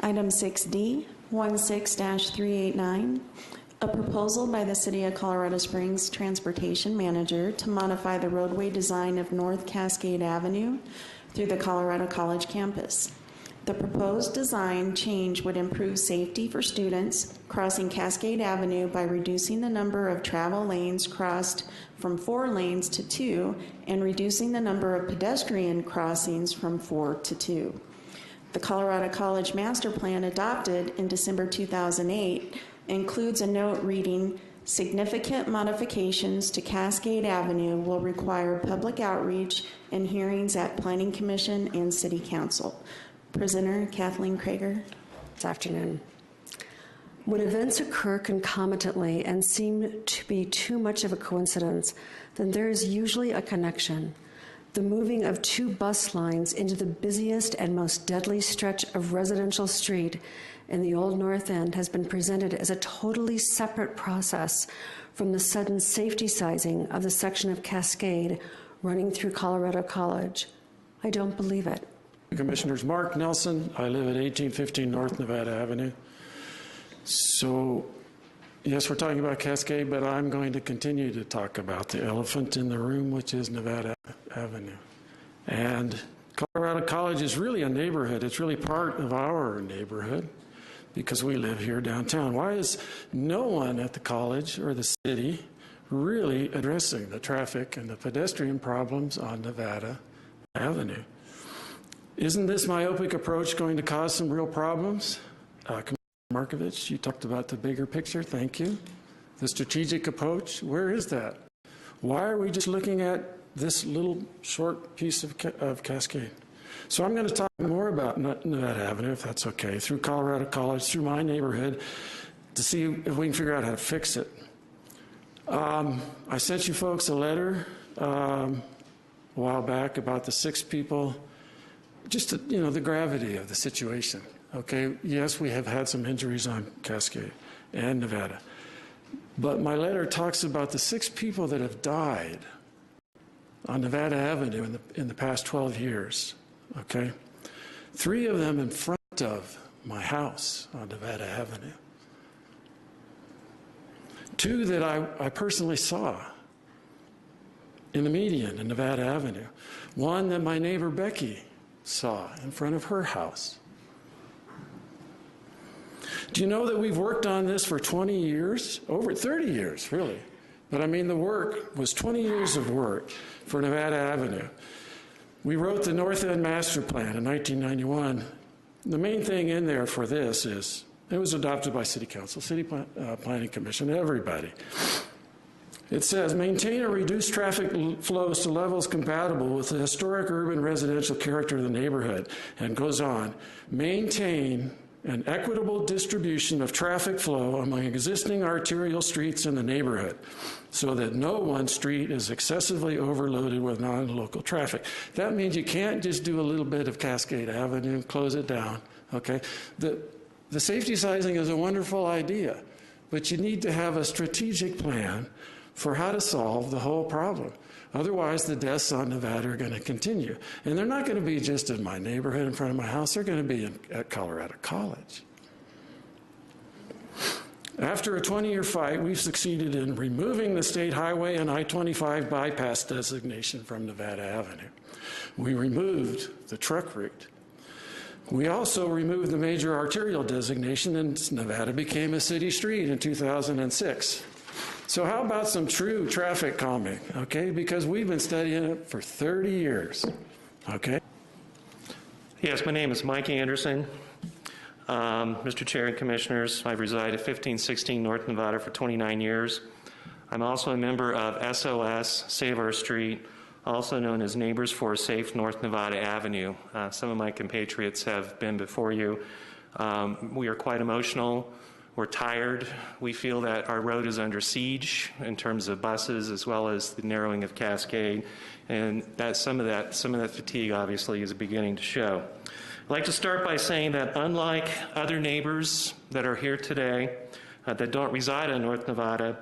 Item 6D, 16-389, a proposal by the City of Colorado Springs Transportation Manager to modify the roadway design of North Cascade Avenue through the Colorado College campus. The proposed design change would improve safety for students crossing Cascade Avenue by reducing the number of travel lanes crossed from 4 lanes to 2 and reducing the number of pedestrian crossings from 4 to 2. The Colorado College Master Plan adopted in December 2008 includes a note reading, "Significant modifications to Cascade Avenue will require public outreach and hearings at Planning Commission and City Council." Presenter Kathleen Krager. Good afternoon. When events occur concomitantly and seem to be too much of a coincidence, then there is usually a connection. The moving of 2 bus lines into the busiest and most deadly stretch of residential street in the Old North End has been presented as a totally separate process from the sudden safety sizing of the section of Cascade running through Colorado College. I don't believe it. Commissioners, Mark Nelson. I live at 1815 North Nevada Avenue. So, yes, we're talking about Cascade, but I'm going to continue to talk about the elephant in the room, which is Nevada Avenue. And Colorado College is really a neighborhood. It's really part of our neighborhood because we live here downtown. Why is no one at the college or the city really addressing the traffic and the pedestrian problems on Nevada Avenue? Isn't this myopic approach going to cause some real problems? Commissioner Markovich, you talked about the bigger picture. Thank you. The strategic approach, where is that? Why are we just looking at this little short piece of Cascade? So I'm going to talk more about Nevada Avenue, if that's okay, through Colorado College, through my neighborhood, to see if we can figure out how to fix it. I sent you folks a letter a while back about the 6 people. Just to, the gravity of the situation, okay? Yes, we have had some injuries on Cascade and Nevada, but my letter talks about the 6 people that have died on Nevada Avenue in the past 12 years, okay? 3 of them in front of my house on Nevada Avenue. 2 that I personally saw in the median in Nevada Avenue. 1 that my neighbor Becky saw in front of her house. Do you know that we've worked on this for 20 years? Over 30 years, really. But I mean, the work was 20 years of work for Nevada Avenue. We wrote the North End Master Plan in 1991. The main thing in there for this is, it was adopted by City Council, City Planning Commission, everybody. It says, maintain or reduce traffic flows to levels compatible with the historic urban residential character of the neighborhood, and goes on, maintain an equitable distribution of traffic flow among existing arterial streets in the neighborhood so that no one street is excessively overloaded with non-local traffic. That means you can't just do a little bit of Cascade Avenue and close it down, okay? The safety sizing is a wonderful idea, but you need to have a strategic plan for how to solve the whole problem. Otherwise, the deaths on Nevada are going to continue. And they're not going to be just in my neighborhood in front of my house. They're going to be at Colorado College. After a 20-year fight, we've succeeded in removing the state highway and I-25 bypass designation from Nevada Avenue. We removed the truck route. We also removed the major arterial designation, and Nevada became a city street in 2006. So how about some true traffic calming, okay? Because we've been studying it for 30 years, okay? Yes, my name is Mike Anderson. Mr. Chair and Commissioners, I've resided at 1516 North Nevada for 29 years. I'm also a member of SOS, Save Our Street, also known as Neighbors for a Safe North Nevada Avenue. Some of my compatriots have been before you. We are quite emotional. We're tired. We feel that our road is under siege in terms of buses as well as the narrowing of Cascade, and that some of that fatigue obviously is beginning to show. I'd like to start by saying that unlike other neighbors that are here today that don't reside in North Nevada,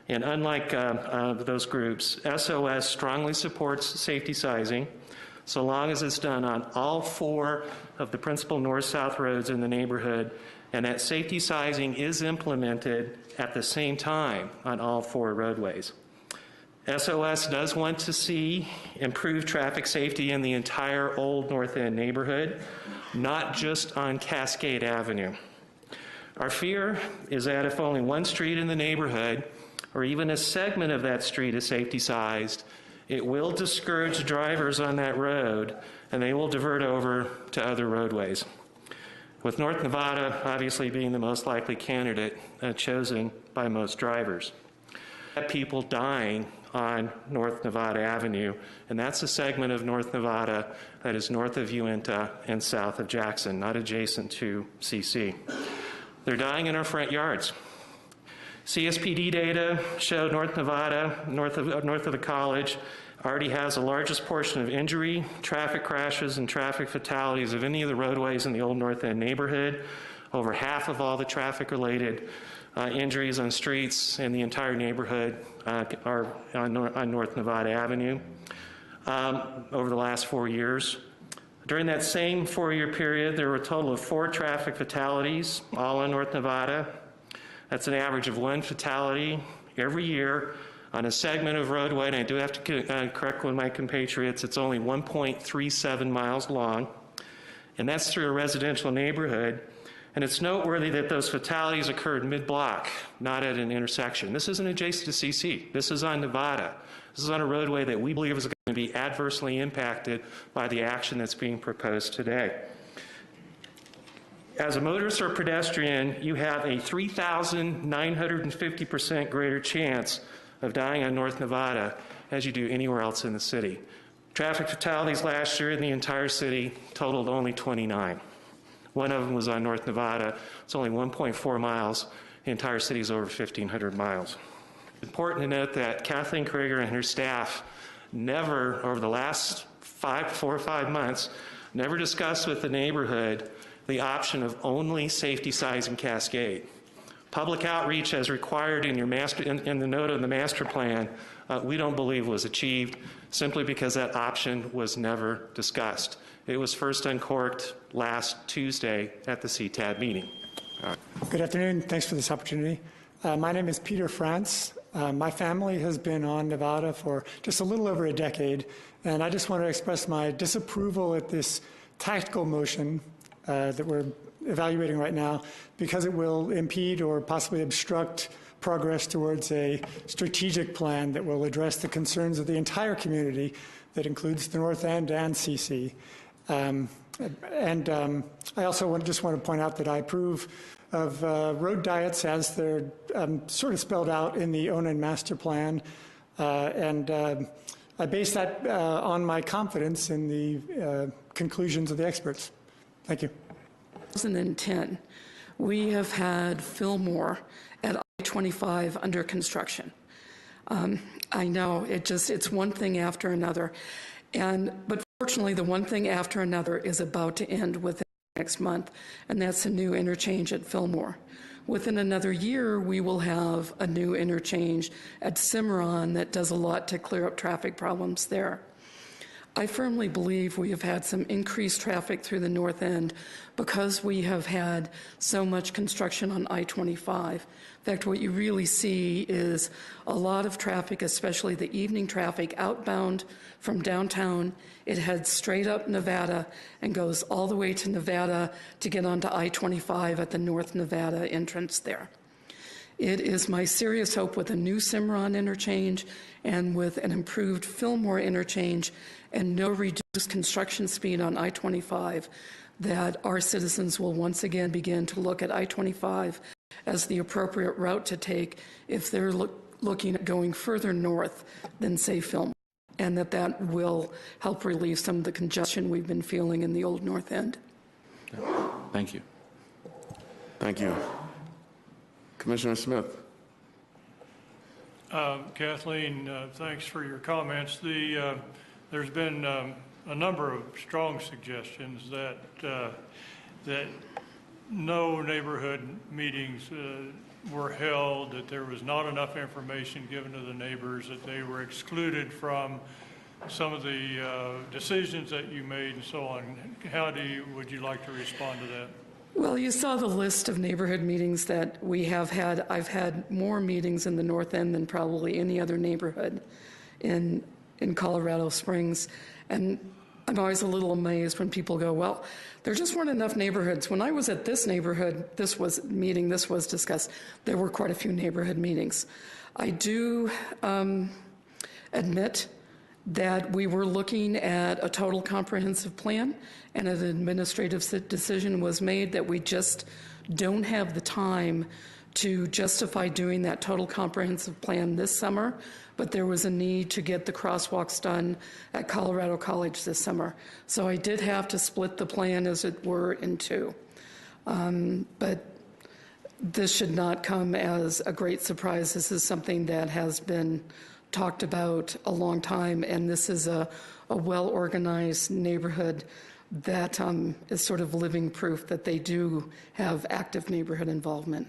and unlike those groups, SOS strongly supports safety sizing. so long as it's done on all 4 of the principal north-south roads in the neighborhood, and that safety sizing is implemented at the same time on all 4 roadways. SOS does want to see improved traffic safety in the entire Old North End neighborhood, not just on Cascade Avenue. Our fear is that if only one street in the neighborhood, or even a segment of that street is safety sized, it will discourage drivers on that road, and they will divert over to other roadways. With North Nevada obviously being the most likely candidate chosen by most drivers. People dying on North Nevada Avenue, and that's a segment of North Nevada that is north of Uinta and south of Jackson, not adjacent to CC. They're dying in our front yards. CSPD data showed North Nevada, north of the college, already has the largest portion of injury, traffic crashes, and traffic fatalities of any of the roadways in the Old North End neighborhood. Over half of all the traffic-related injuries on streets in the entire neighborhood are on North Nevada Avenue over the last 4 years. During that same 4-year period, there were a total of 4 traffic fatalities, all on North Nevada. That's an average of 1 fatality every year on a segment of roadway, and I do have to correct one of my compatriots, it's only 1.37 miles long, and that's through a residential neighborhood. And it's noteworthy that those fatalities occurred mid-block, not at an intersection. This isn't adjacent to CC. This is on Nevada. This is on a roadway that we believe is going to be adversely impacted by the action that's being proposed today. As a motorist or pedestrian, you have a 3,950% greater chance of dying on North Nevada as you do anywhere else in the city. Traffic fatalities last year in the entire city totaled only 29. One of them was on North Nevada. It's only 1.4 miles. The entire city is over 1,500 miles. It's important to note that Kathleen Krieger and her staff never, over the last 4 or 5 months, never discussed with the neighborhood the option of only safety sizing Cascade. Public outreach as required in your in the note of the master plan, we don't believe was achieved simply because that option was never discussed. It was first uncorked last Tuesday at the CTAB meeting. Good afternoon. Thanks for this opportunity. My name is Peter France. My family has been on Nevada for just a little over a decade, and I just want to express my disapproval at this tactical motion that we're evaluating right now because it will impede or possibly obstruct progress towards a strategic plan that will address the concerns of the entire community that includes the North End and CC. I also just want to point out that I approve of road diets as they're sort of spelled out in the ONN master plan, and I base that on my confidence in the conclusions of the experts. Thank you. 2010, we have had Fillmore at I-25 under construction. I know it's one thing after another, but fortunately, the one thing after another is about to end within next month, and that's a new interchange at Fillmore. Within another year, we will have a new interchange at Cimarron that does a lot to clear up traffic problems there. I firmly believe we have had some increased traffic through the North End because we have had so much construction on I-25. In fact, what you really see is a lot of traffic, especially the evening traffic outbound from downtown. It heads straight up Nevada and goes all the way to Nevada to get onto I-25 at the North Nevada entrance there. It is my serious hope with a new Cimarron interchange and with an improved Fillmore interchange and no reduced construction speed on I-25 that our citizens will once again begin to look at I-25 as the appropriate route to take if they're looking at going further north than, say, Fillmore, and that will help relieve some of the congestion we've been feeling in the Old North End. Thank you. Thank you. Commissioner Smith. Kathleen, thanks for your comments. There's been a number of strong suggestions that no neighborhood meetings were held, that there was not enough information given to the neighbors, that they were excluded from some of the decisions that you made and so on. Would you like to respond to that? Well, you saw the list of neighborhood meetings that we have had. I've had more meetings in the North End than probably any other neighborhood in Colorado Springs. And I'm always a little amazed when people go, well, there just weren't enough neighborhoods. When I was at this neighborhood, this was discussed, there were quite a few neighborhood meetings. I do admit that we were looking at a total comprehensive plan, and an administrative decision was made that we just don't have the time to justify doing that total comprehensive plan this summer, but there was a need to get the crosswalks done at Colorado College this summer. So I did have to split the plan, as it were, in two. But this should not come as a great surprise. This is something that has been talked about a long time, and this is a well-organized neighborhood that is sort of living proof that they do have active neighborhood involvement.